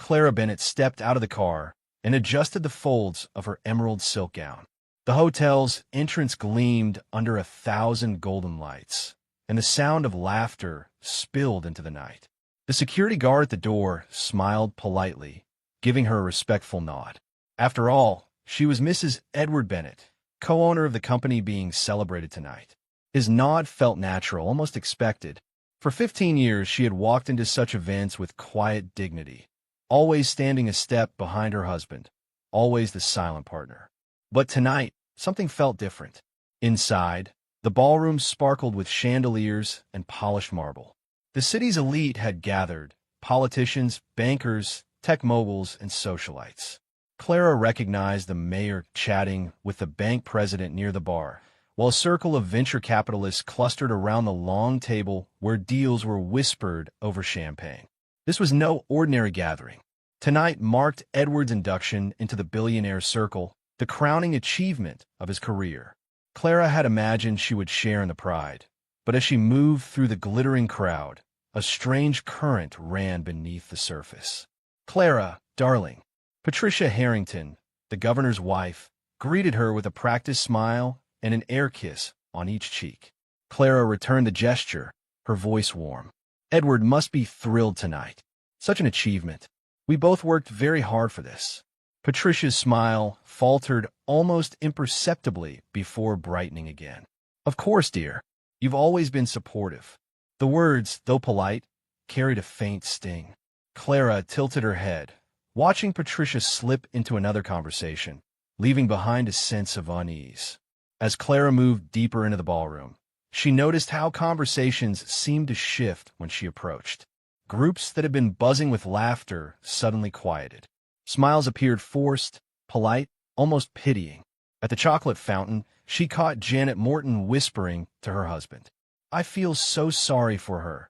Clara Bennett stepped out of the car and adjusted the folds of her emerald silk gown. The hotel's entrance gleamed under 1,000 golden lights, and the sound of laughter spilled into the night. The security guard at the door smiled politely, giving her a respectful nod. After all, she was Mrs. Edward Bennett, co-owner of the company being celebrated tonight. His nod felt natural, almost expected. For 15 years, she had walked into such events with quiet dignity, always standing a step behind her husband, always the silent partner. But tonight, something felt different. Inside, the ballroom sparkled with chandeliers and polished marble. The city's elite had gathered: politicians, bankers, tech moguls, and socialites. Clara recognized the mayor chatting with the bank president near the bar, while a circle of venture capitalists clustered around the long table where deals were whispered over champagne. This was no ordinary gathering. Tonight marked Edward's induction into the billionaire circle, the crowning achievement of his career. Clara had imagined she would share in the pride, but as she moved through the glittering crowd, a strange current ran beneath the surface. "Clara, darling." Patricia Harrington, the governor's wife, greeted her with a practiced smile and an air kiss on each cheek. Clara returned the gesture, her voice warm. "Edward must be thrilled tonight. Such an achievement. We both worked very hard for this." Patricia's smile faltered almost imperceptibly before brightening again. "Of course, dear. You've always been supportive." The words, though polite, carried a faint sting. Clara tilted her head, watching Patricia slip into another conversation, leaving behind a sense of unease. As Clara moved deeper into the ballroom, she noticed how conversations seemed to shift when she approached. Groups that had been buzzing with laughter suddenly quieted. Smiles appeared forced, polite, almost pitying. At the chocolate fountain, she caught Janet Morton whispering to her husband, "I feel so sorry for her.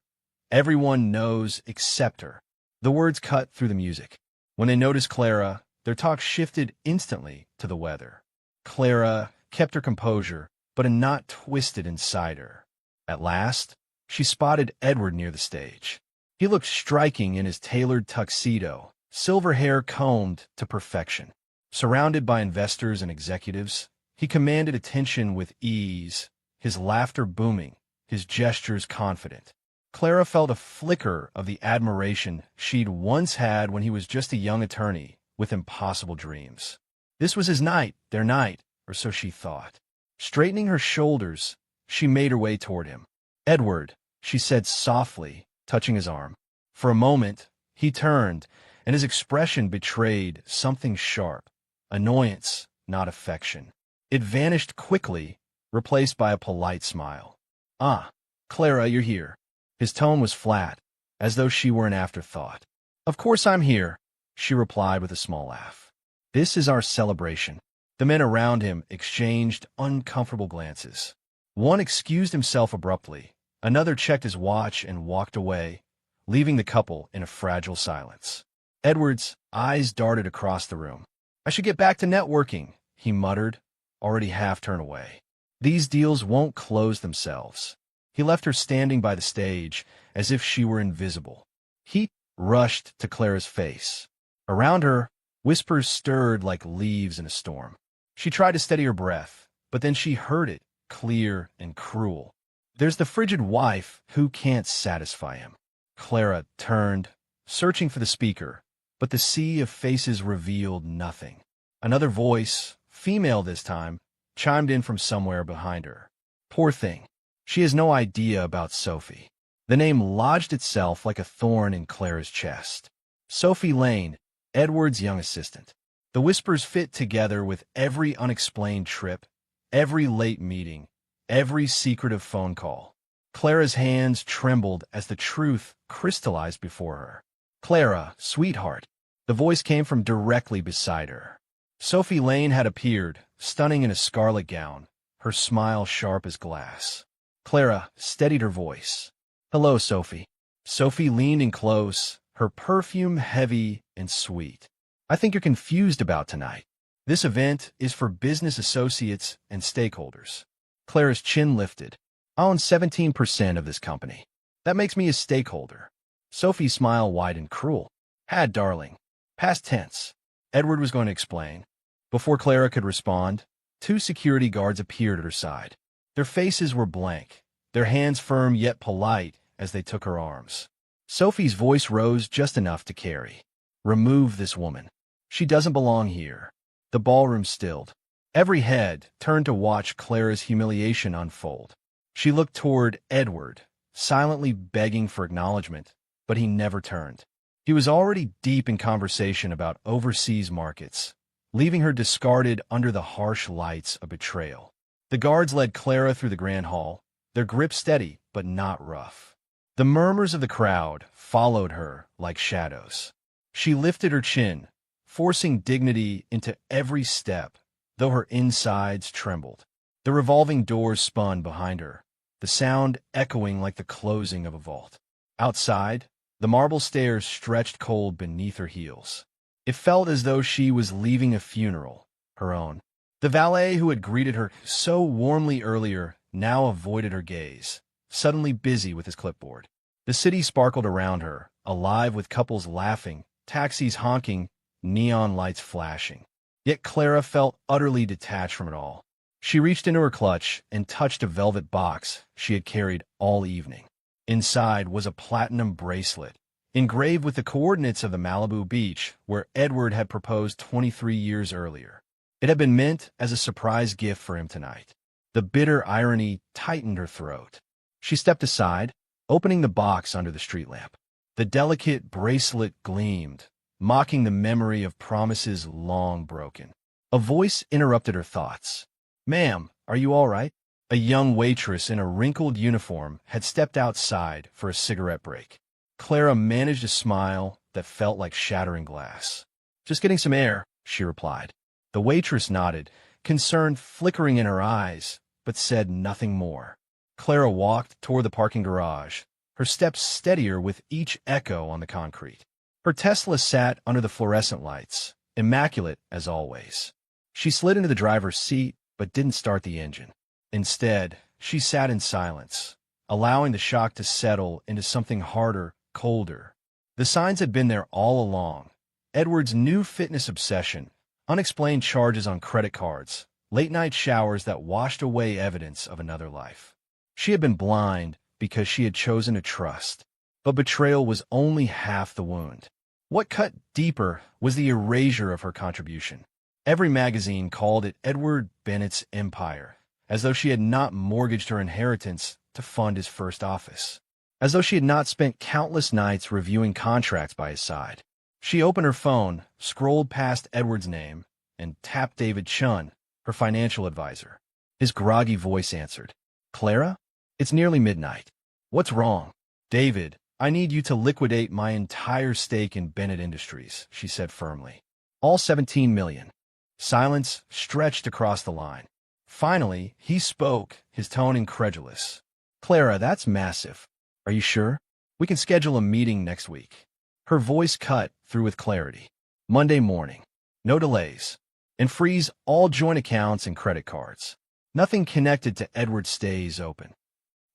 Everyone knows except her." The words cut through the music. When they noticed Clara, their talk shifted instantly to the weather. Clara kept her composure, but a knot twisted inside her. At last, she spotted Edward near the stage. He looked striking in his tailored tuxedo, silver hair combed to perfection. Surrounded by investors and executives, he commanded attention with ease, his laughter booming, his gestures confident. Clara felt a flicker of the admiration she'd once had when he was just a young attorney with impossible dreams. This was his night, their night, or so she thought. Straightening her shoulders, she made her way toward him. "Edward," she said softly, touching his arm. For a moment, he turned, and his expression betrayed something sharp, annoyance, not affection. It vanished quickly, replaced by a polite smile. "Ah, Clara, you're here." His tone was flat, as though she were an afterthought. "Of course I'm here," she replied with a small laugh. "This is our celebration." The men around him exchanged uncomfortable glances. One excused himself abruptly, another checked his watch and walked away, leaving the couple in a fragile silence. Edward's eyes darted across the room. "I should get back to networking," he muttered, already half turned away. "These deals won't close themselves." He left her standing by the stage, as if she were invisible. Heat rushed to Clara's face. Around her, whispers stirred like leaves in a storm. She tried to steady her breath, but then she heard it, clear and cruel. "There's the frigid wife who can't satisfy him." Clara turned, searching for the speaker, but the sea of faces revealed nothing. Another voice, female this time, chimed in from somewhere behind her. "Poor thing. She has no idea about Sophie." The name lodged itself like a thorn in Clara's chest. Sophie Lane, Edward's young assistant. The whispers fit together with every unexplained trip, every late meeting, every secretive phone call. Clara's hands trembled as the truth crystallized before her. "Clara, sweetheart." The voice came from directly beside her. Sophie Lane had appeared, stunning in a scarlet gown, her smile sharp as glass. Clara steadied her voice. "Hello, Sophie." Sophie leaned in close, her perfume heavy and sweet. "I think you're confused about tonight. This event is for business associates and stakeholders." Clara's chin lifted. "I own 17% of this company. That makes me a stakeholder." Sophie's smile widened cruel. "Had, darling. Past tense. Edward was going to explain. Before Clara could respond, two security guards appeared at her side. Their faces were blank, their hands firm yet polite as they took her arms. Sophie's voice rose just enough to carry. "Remove this woman. She doesn't belong here." The ballroom stilled. Every head turned to watch Clara's humiliation unfold. She looked toward Edward, silently begging for acknowledgement, but he never turned. He was already deep in conversation about overseas markets, leaving her discarded under the harsh lights of betrayal. The guards led Clara through the grand hall, their grip steady but not rough. The murmurs of the crowd followed her like shadows. She lifted her chin, forcing dignity into every step, though her insides trembled. The revolving doors spun behind her, the sound echoing like the closing of a vault. Outside, the marble stairs stretched cold beneath her heels. It felt as though she was leaving a funeral, her own. The valet who had greeted her so warmly earlier now avoided her gaze, suddenly busy with his clipboard. The city sparkled around her, alive with couples laughing, taxis honking, neon lights flashing. Yet Clara felt utterly detached from it all. She reached into her clutch and touched a velvet box she had carried all evening. Inside was a platinum bracelet, engraved with the coordinates of the Malibu beach where Edward had proposed 23 years earlier. It had been meant as a surprise gift for him tonight. The bitter irony tightened her throat. She stepped aside, opening the box under the street lamp. The delicate bracelet gleamed, mocking the memory of promises long broken. A voice interrupted her thoughts. "Ma'am, are you all right?" A young waitress in a wrinkled uniform had stepped outside for a cigarette break. Clara managed a smile that felt like shattering glass. "Just getting some air," she replied. The waitress nodded, concern flickering in her eyes, but said nothing more. Clara walked toward the parking garage, her steps steadier with each echo on the concrete. Her Tesla sat under the fluorescent lights, immaculate as always. She slid into the driver's seat, but didn't start the engine. Instead, she sat in silence, allowing the shock to settle into something harder, colder. The signs had been there all along. Edward's new fitness obsession, unexplained charges on credit cards, late-night showers that washed away evidence of another life. She had been blind because she had chosen to trust, but betrayal was only half the wound. What cut deeper was the erasure of her contribution. Every magazine called it Edward Bennett's empire, as though she had not mortgaged her inheritance to fund his first office, as though she had not spent countless nights reviewing contracts by his side. She opened her phone, scrolled past Edward's name, and tapped David Chun, her financial advisor. His groggy voice answered, "Clara? It's nearly midnight. What's wrong?" "David, I need you to liquidate my entire stake in Bennett Industries," she said firmly. "All 17 million. Silence stretched across the line. Finally, he spoke, his tone incredulous. "Clara, that's massive. Are you sure? We can schedule a meeting next week." Her voice cut through with clarity. "Monday morning. No delays. And freeze all joint accounts and credit cards. Nothing connected to Edward stays open."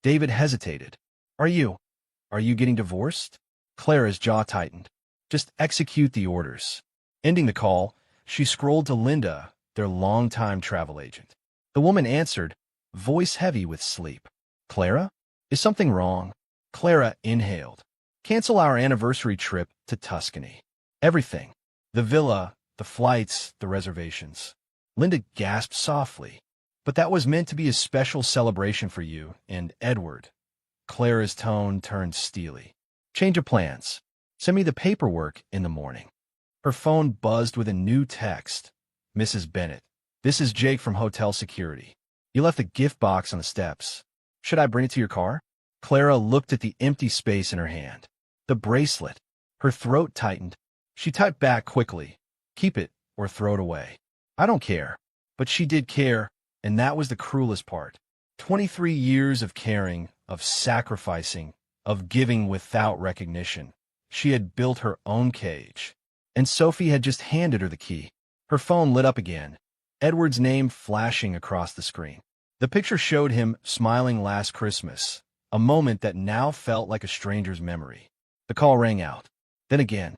David hesitated. Are you getting divorced?" Clara's jaw tightened. "Just execute the orders." Ending the call, she scrolled to Linda, their longtime travel agent. The woman answered, voice heavy with sleep. "Clara? Is something wrong?" Clara inhaled. "Cancel our anniversary trip to Tuscany. Everything. The villa, the flights, the reservations." Linda gasped softly. "But that was meant to be a special celebration for you and Edward." Clara's tone turned steely. "Change of plans. Send me the paperwork in the morning." Her phone buzzed with a new text. "Mrs. Bennett, this is Jake from hotel security. You left a gift box on the steps. Should I bring it to your car?" Clara looked at the empty space in her hand. The bracelet. Her throat tightened. She typed back quickly. "Keep it or throw it away." "I don't care." But she did care, and that was the cruelest part. 23 years of caring, of sacrificing, of giving without recognition. She had built her own cage. And Sophie had just handed her the key. Her phone lit up again, Edward's name flashing across the screen. The picture showed him smiling last Christmas, a moment that now felt like a stranger's memory. The call rang out. Then again.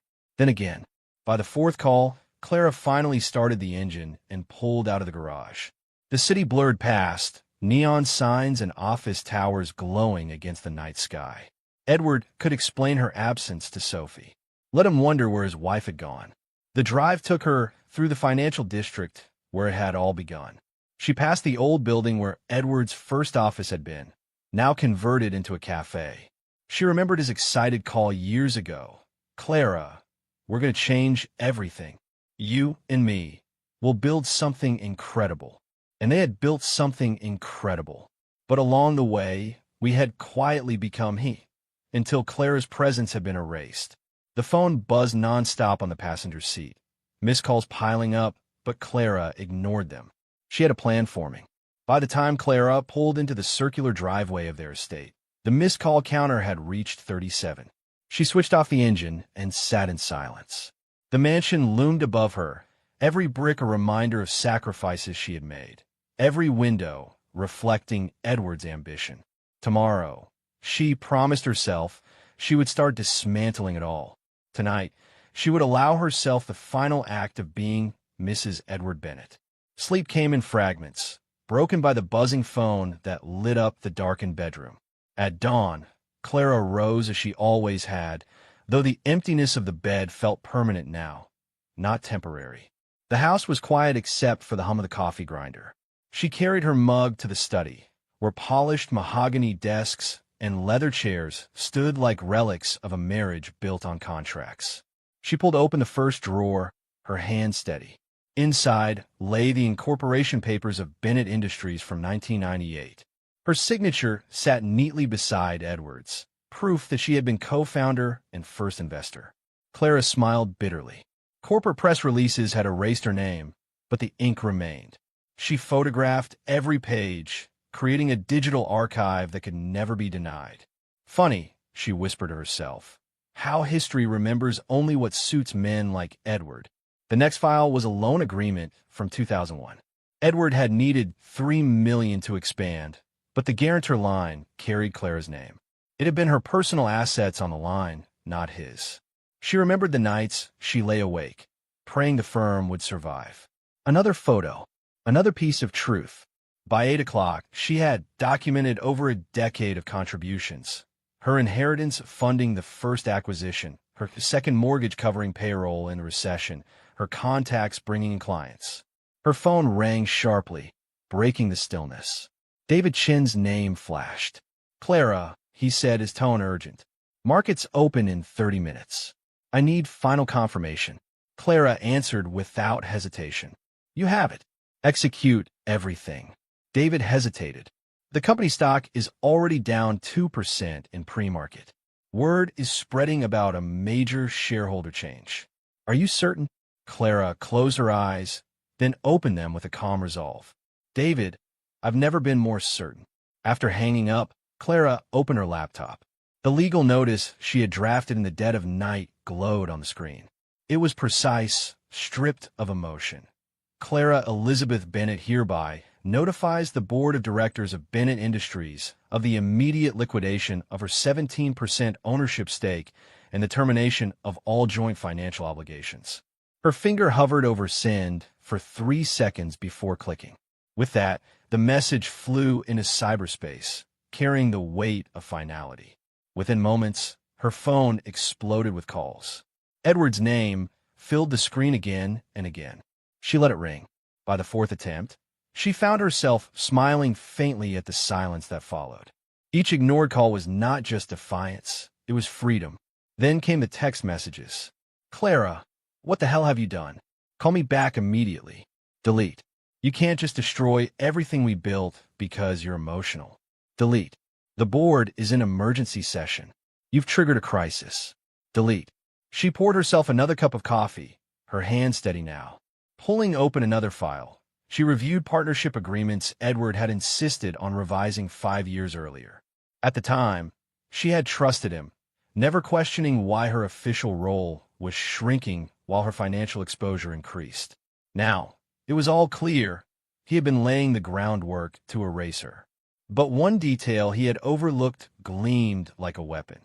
By the fourth call, Clara finally started the engine and pulled out of the garage. The city blurred past, neon signs and office towers glowing against the night sky. Edward could explain her absence to Sophie. Let him wonder where his wife had gone. The drive took her through the financial district where it had all begun. She passed the old building where Edward's first office had been, now converted into a cafe. She remembered his excited call years ago. "Clara, we're going to change everything. You and me will build something incredible." And they had built something incredible. But along the way, we had quietly become he, until Clara's presence had been erased. The phone buzzed nonstop on the passenger seat, missed calls piling up, but Clara ignored them. She had a plan forming. By the time Clara pulled into the circular driveway of their estate, the missed call counter had reached 37. She switched off the engine and sat in silence. The mansion loomed above her, every brick a reminder of sacrifices she had made, every window reflecting Edward's ambition. Tomorrow, she promised herself, she would start dismantling it all. Tonight, she would allow herself the final act of being Mrs. Edward Bennett. Sleep came in fragments, broken by the buzzing phone that lit up the darkened bedroom. At dawn, Clara rose as she always had, though the emptiness of the bed felt permanent now, not temporary. The house was quiet except for the hum of the coffee grinder. She carried her mug to the study, where polished mahogany desks and leather chairs stood like relics of a marriage built on contracts. She pulled open the first drawer, her hand steady. Inside lay the incorporation papers of Bennett Industries from 1998. Her signature sat neatly beside Edward's, proof that she had been co-founder and first investor. Clara smiled bitterly. Corporate press releases had erased her name, but the ink remained. She photographed every page, creating a digital archive that could never be denied. Funny, she whispered to herself, how history remembers only what suits men like Edward. The next file was a loan agreement from 2001. Edward had needed $3 million to expand, but the guarantor line carried Clara's name. It had been her personal assets on the line, not his. She remembered the nights she lay awake, praying the firm would survive. Another photo, another piece of truth. By 8 o'clock, she had documented over a decade of contributions. Her inheritance funding the first acquisition, her second mortgage covering payroll in the recession, her contacts bringing in clients. Her phone rang sharply, breaking the stillness. David Chin's name flashed. "Clara," he said, his tone urgent. "Markets open in 30 minutes. I need final confirmation." Clara answered without hesitation. "You have it. Execute everything." David hesitated. "The company stock is already down 2% in pre-market. Word is spreading about a major shareholder change. Are you certain?" Clara closed her eyes, then opened them with a calm resolve. "David, I've never been more certain." After hanging up, Clara opened her laptop. The legal notice she had drafted in the dead of night glowed on the screen. It was precise, stripped of emotion. "Clara Elizabeth Bennett hereby notifies the board of directors of Bennett Industries of the immediate liquidation of her 17% ownership stake and the termination of all joint financial obligations." Her finger hovered over send for 3 seconds before clicking. With that, the message flew into cyberspace, carrying the weight of finality. Within moments, her phone exploded with calls. Edward's name filled the screen again and again. She let it ring. By the fourth attempt, she found herself smiling faintly at the silence that followed. Each ignored call was not just defiance, it was freedom. Then came the text messages. "Clara, what the hell have you done? Call me back immediately." Delete. "You can't just destroy everything we built because you're emotional." Delete. "The board is in emergency session. You've triggered a crisis." Delete. She poured herself another cup of coffee, her hand steady now. Pulling open another file, she reviewed partnership agreements Edward had insisted on revising 5 years earlier. At the time, she had trusted him, never questioning why her official role was shrinking while her financial exposure increased. Now, it was all clear. He had been laying the groundwork to erase her. But one detail he had overlooked gleamed like a weapon.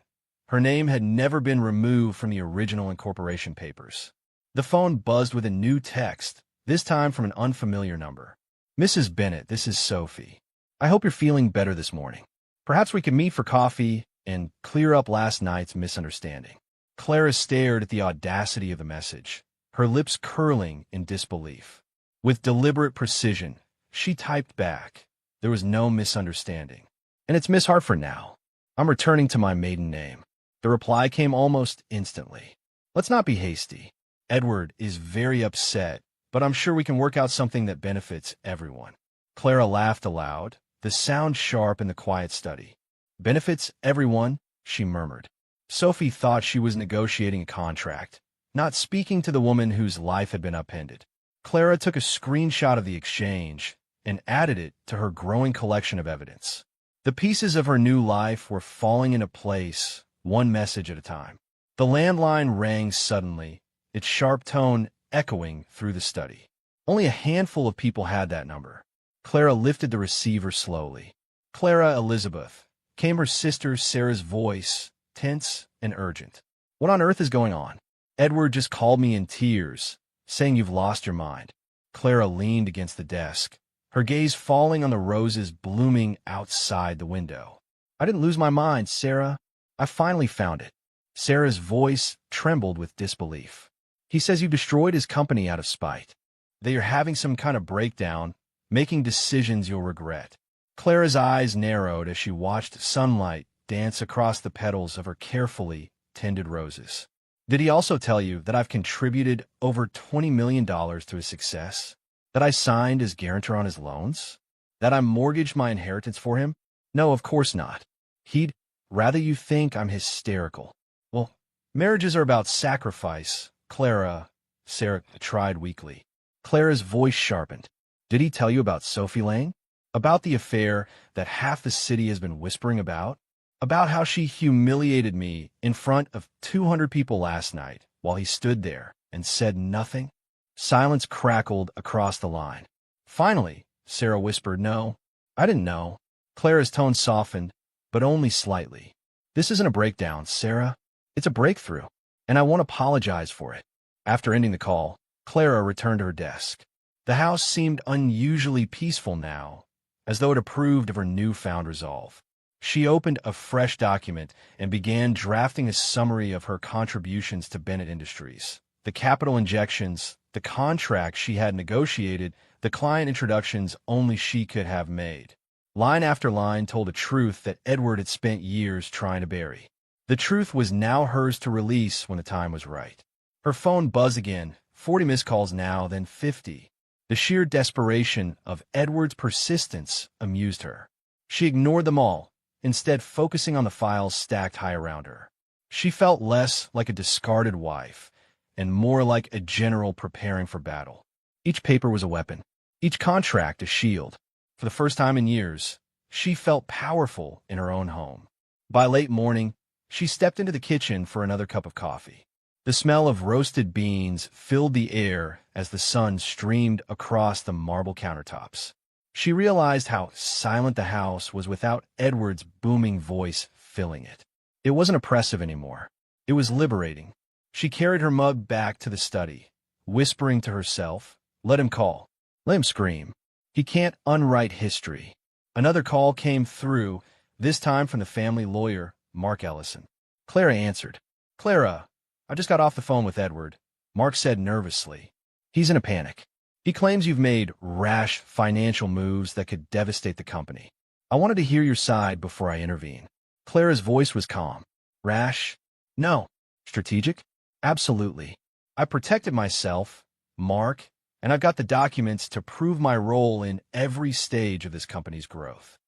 Her name had never been removed from the original incorporation papers. The phone buzzed with a new text, this time from an unfamiliar number. Mrs. Bennett, this is Sophie. I hope you're feeling better this morning. Perhaps we can meet for coffee and clear up last night's misunderstanding. Clara stared at the audacity of the message, her lips curling in disbelief. With deliberate precision, she typed back, "There was no misunderstanding. And it's Miss Hartford now. I'm returning to my maiden name." The reply came almost instantly. "Let's not be hasty. Edward is very upset, but I'm sure we can work out something that benefits everyone." Clara laughed aloud, the sound sharp in the quiet study. "Benefits everyone," she murmured. Sophie thought she was negotiating a contract, not speaking to the woman whose life had been upended. Clara took a screenshot of the exchange and added it to her growing collection of evidence. The pieces of her new life were falling into place, one message at a time. The landline rang suddenly, its sharp tone echoing through the study. Only a handful of people had that number. Clara lifted the receiver slowly. "Clara Elizabeth," came her sister Sarah's voice, tense and urgent. "What on earth is going on? Edward just called me in tears, saying you've lost your mind." Clara leaned against the desk, her gaze falling on the roses blooming outside the window. "I didn't lose my mind, Sarah. I finally found it." Sarah's voice trembled with disbelief. "He says you destroyed his company out of spite. That you're having some kind of breakdown, making decisions you'll regret." Clara's eyes narrowed as she watched sunlight dance across the petals of her carefully tended roses. "Did he also tell you that I've contributed over $20 million to his success? That I signed as guarantor on his loans? That I mortgaged my inheritance for him? No, of course not. He'd rather you think I'm hysterical." "Well, marriages are about sacrifice, Clara," Sarah tried weakly. Clara's voice sharpened. "Did he tell you about Sophie Lang? About the affair that half the city has been whispering about? About how she humiliated me in front of 200 people last night while he stood there and said nothing?" Silence crackled across the line. Finally, Sarah whispered, "No, I didn't know." Clara's tone softened, but only slightly. "This isn't a breakdown, Sarah. It's a breakthrough, and I won't apologize for it." After ending the call, Clara returned to her desk. The house seemed unusually peaceful now, as though it approved of her newfound resolve. She opened a fresh document and began drafting a summary of her contributions to Bennett Industries. The capital injections, the contract she had negotiated, the client introductions only she could have made. Line after line told a truth that Edward had spent years trying to bury. The truth was now hers to release when the time was right. Her phone buzzed again, 40 missed calls now, then 50. The sheer desperation of Edward's persistence amused her. She ignored them all, instead focusing on the files stacked high around her. She felt less like a discarded wife and more like a general preparing for battle. Each paper was a weapon, each contract a shield. For the first time in years, she felt powerful in her own home. By late morning, she stepped into the kitchen for another cup of coffee. The smell of roasted beans filled the air as the sun streamed across the marble countertops. She realized how silent the house was without Edward's booming voice filling it. It wasn't oppressive anymore. It was liberating. She carried her mug back to the study, whispering to herself, "Let him call. Let him scream. He can't unwrite history." Another call came through, this time from the family lawyer, Mark Ellison. Clara answered. "Clara, I just got off the phone with Edward," Mark said nervously. "He's in a panic. He claims you've made rash financial moves that could devastate the company. I wanted to hear your side before I intervene." Clara's voice was calm. "Rash? No. Strategic? Absolutely. I protected myself, Mark, and I've got the documents to prove my role in every stage of this company's growth."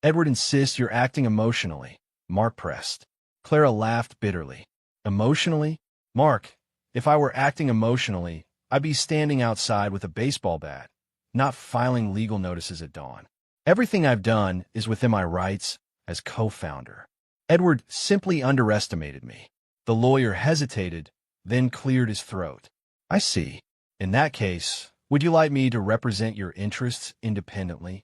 "Edward insists you're acting emotionally," Mark pressed. Clara laughed bitterly. "Emotionally? Mark, if I were acting emotionally, I'd be standing outside with a baseball bat, not filing legal notices at dawn. Everything I've done is within my rights as co-founder. Edward simply underestimated me." The lawyer hesitated, then cleared his throat. "I see. In that case, would you like me to represent your interests independently?"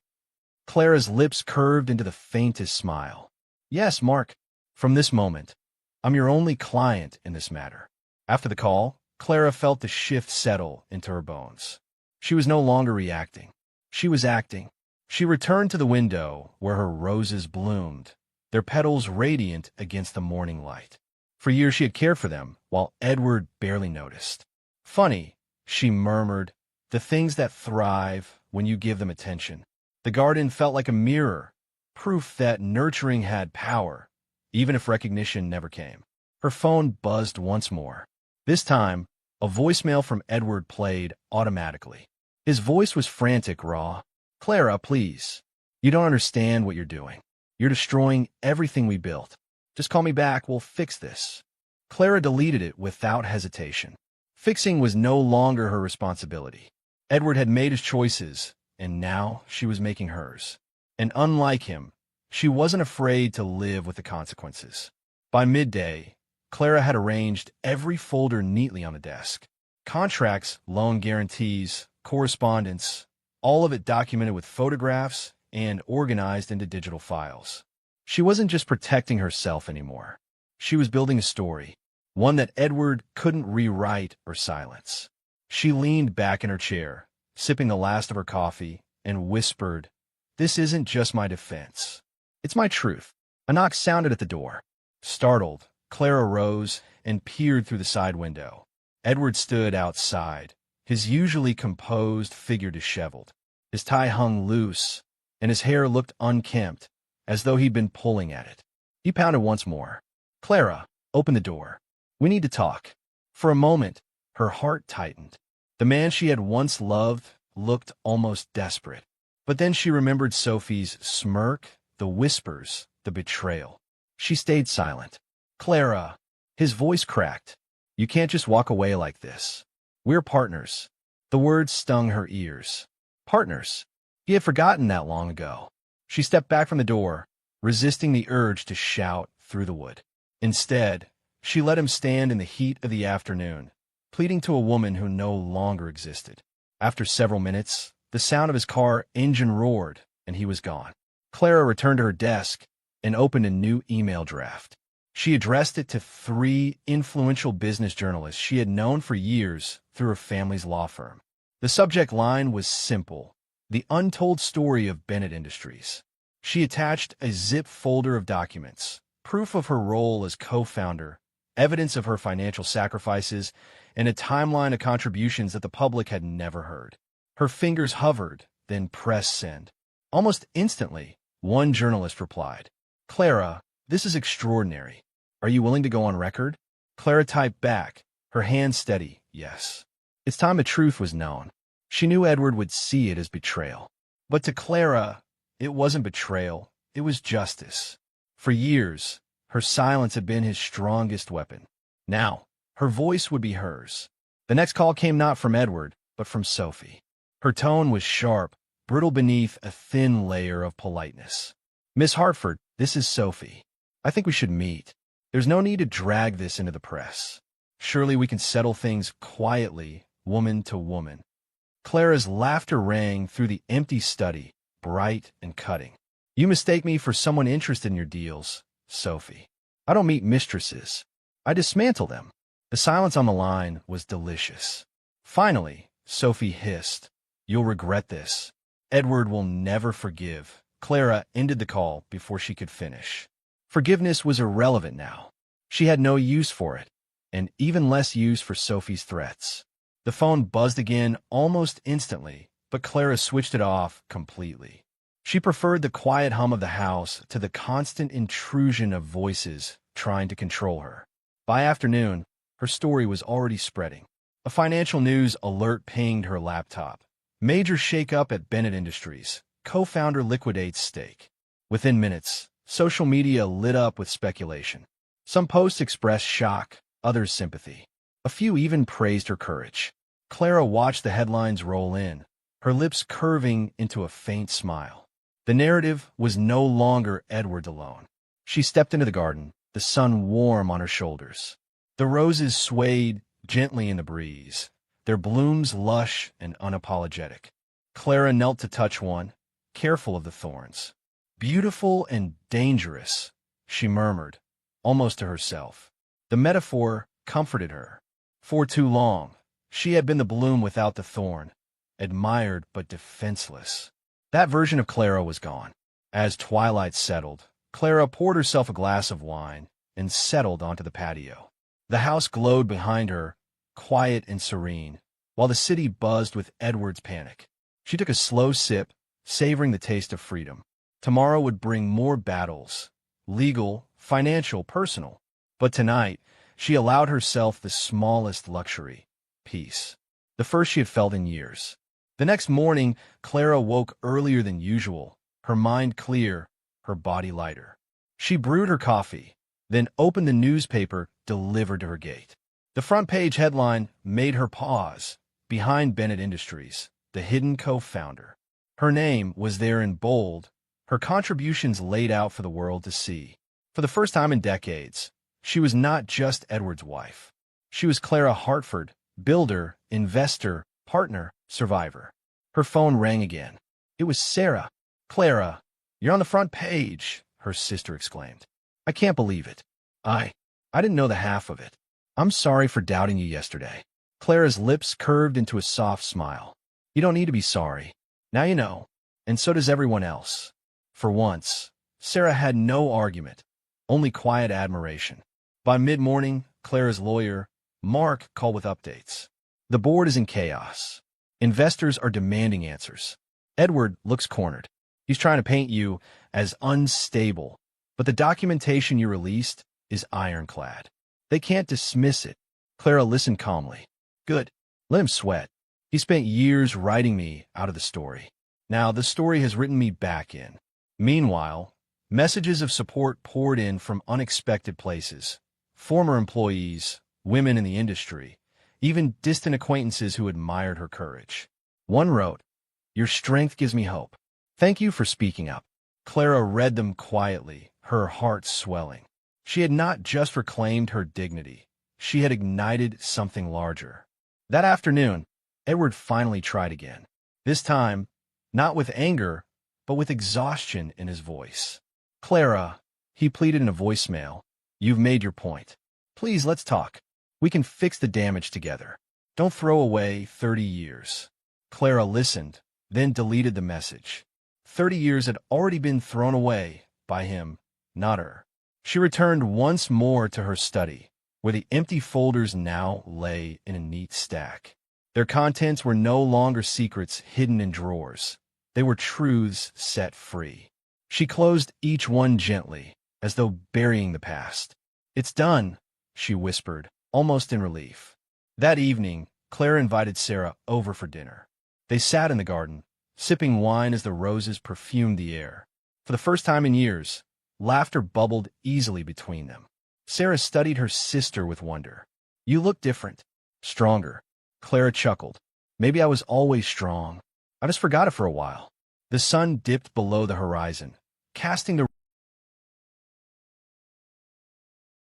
Clara's lips curved into the faintest smile. "Yes, Mark. From this moment, I'm your only client in this matter." After the call, Clara felt the shift settle into her bones. She was no longer reacting. She was acting. She returned to the window where her roses bloomed, their petals radiant against the morning light. For years she had cared for them, while Edward barely noticed. Funny, she murmured, the things that thrive when you give them attention. The garden felt like a mirror, proof that nurturing had power, even if recognition never came. Her phone buzzed once more. This time, a voicemail from Edward played automatically. His voice was frantic, raw. "Clara, please. You don't understand what you're doing. You're destroying everything we built. Just call me back, we'll fix this." Clara deleted it without hesitation. Fixing was no longer her responsibility. Edward had made his choices, and now she was making hers. And unlike him, she wasn't afraid to live with the consequences. By midday, Clara had arranged every folder neatly on the desk. Contracts, loan guarantees, correspondence, all of it documented with photographs and organized into digital files. She wasn't just protecting herself anymore. She was building a story, one that Edward couldn't rewrite or silence. She leaned back in her chair, sipping the last of her coffee, and whispered, "This isn't just my defense. It's my truth." A knock sounded at the door. Startled, Clara rose and peered through the side window. Edward stood outside, his usually composed figure disheveled. His tie hung loose, and his hair looked unkempt, as though he'd been pulling at it. He pounded once more. "Clara, open the door. We need to talk." For a moment, her heart tightened. The man she had once loved looked almost desperate. But then she remembered Sophie's smirk, the whispers, the betrayal. She stayed silent. "Clara," his voice cracked. "You can't just walk away like this. We're partners." The words stung her ears. Partners. He had forgotten that long ago. She stepped back from the door, resisting the urge to shout through the wood. Instead, she let him stand in the heat of the afternoon, pleading to a woman who no longer existed. After several minutes, the sound of his car engine roared, and he was gone. Clara returned to her desk and opened a new email draft. She addressed it to 3 influential business journalists she had known for years through her family's law firm. The subject line was simple: the untold story of Bennett Industries. She attached a zip folder of documents, proof of her role as co-founder, evidence of her financial sacrifices, and a timeline of contributions that the public had never heard. Her fingers hovered, then pressed send. Almost instantly, one journalist replied, "Clara, this is extraordinary. Are you willing to go on record?" Clara typed back, her hand steady, "Yes." It's time the truth was known. She knew Edward would see it as betrayal. But to Clara, it wasn't betrayal, it was justice. For years, her silence had been his strongest weapon. Now, her voice would be hers. The next call came not from Edward, but from Sophie. Her tone was sharp, brittle beneath a thin layer of politeness. "Miss Hartford, this is Sophie. I think we should meet. There's no need to drag this into the press. Surely we can settle things quietly, woman to woman." Clara's laughter rang through the empty study, bright and cutting. "You mistake me for someone interested in your deals, Sophie. I don't meet mistresses. I dismantle them." The silence on the line was delicious. Finally, Sophie hissed, "You'll regret this. Edward will never forgive." Clara ended the call before she could finish. Forgiveness was irrelevant now. She had no use for it, and even less use for Sophie's threats. The phone buzzed again almost instantly, but Clara switched it off completely. She preferred the quiet hum of the house to the constant intrusion of voices trying to control her. By afternoon, her story was already spreading. A financial news alert pinged her laptop. "Major shakeup at Bennett Industries. Co-founder liquidates stake." Within minutes, social media lit up with speculation. Some posts expressed shock, others sympathy. A few even praised her courage. Clara watched the headlines roll in, her lips curving into a faint smile. The narrative was no longer Edward alone. She stepped into the garden, the sun warm on her shoulders. The roses swayed gently in the breeze, their blooms lush and unapologetic. Clara knelt to touch one, careful of the thorns. "Beautiful and dangerous," she murmured, almost to herself. The metaphor comforted her. For too long, she had been the bloom without the thorn, admired but defenseless. That version of Clara was gone. As twilight settled, Clara poured herself a glass of wine and settled onto the patio. The house glowed behind her, quiet and serene, while the city buzzed with Edward's panic. She took a slow sip, savoring the taste of freedom. Tomorrow would bring more battles, legal, financial, personal. But tonight, she allowed herself the smallest luxury, peace, the first she had felt in years. The next morning, Clara woke earlier than usual, her mind clear, her body lighter. She brewed her coffee, then opened the newspaper delivered to her gate. The front page headline made her pause. Behind Bennett Industries, the hidden co-founder. Her name was there in bold, her contributions laid out for the world to see. For the first time in decades, she was not just Edward's wife. She was Clara Hartford, builder, investor, partner, survivor. Her phone rang again. It was Sarah. "Clara, you're on the front page," her sister exclaimed. "I can't believe it. I didn't know the half of it. I'm sorry for doubting you yesterday." Clara's lips curved into a soft smile. "You don't need to be sorry. Now you know, and so does everyone else." For once, Sarah had no argument, only quiet admiration. By mid-morning, Clara's lawyer, Mark, called with updates. The board is in chaos. Investors are demanding answers. Edward looks cornered. He's trying to paint you as unstable, but the documentation you released is ironclad. They can't dismiss it. Clara listened calmly. "Good. Let him sweat. He spent years writing me out of the story. Now the story has written me back in." Meanwhile, messages of support poured in from unexpected places. Former employees, women in the industry, even distant acquaintances who admired her courage. One wrote, "Your strength gives me hope. Thank you for speaking up." Clara read them quietly, her heart swelling. She had not just reclaimed her dignity. She had ignited something larger. That afternoon, Edward finally tried again. This time, not with anger, but with exhaustion in his voice. "Clara," he pleaded in a voicemail, "you've made your point. Please, let's talk. We can fix the damage together. Don't throw away 30 years. Clara listened, then deleted the message. 30 years had already been thrown away by him, not her. She returned once more to her study, where the empty folders now lay in a neat stack. Their contents were no longer secrets hidden in drawers. They were truths set free. She closed each one gently, as though burying the past. "It's done," she whispered, almost in relief. That evening, Clara invited Sarah over for dinner. They sat in the garden, sipping wine as the roses perfumed the air. For the first time in years, laughter bubbled easily between them. Sarah studied her sister with wonder. "You look different. Stronger." Clara chuckled. "Maybe I was always strong. I just forgot it for a while." The sun dipped below the horizon, casting the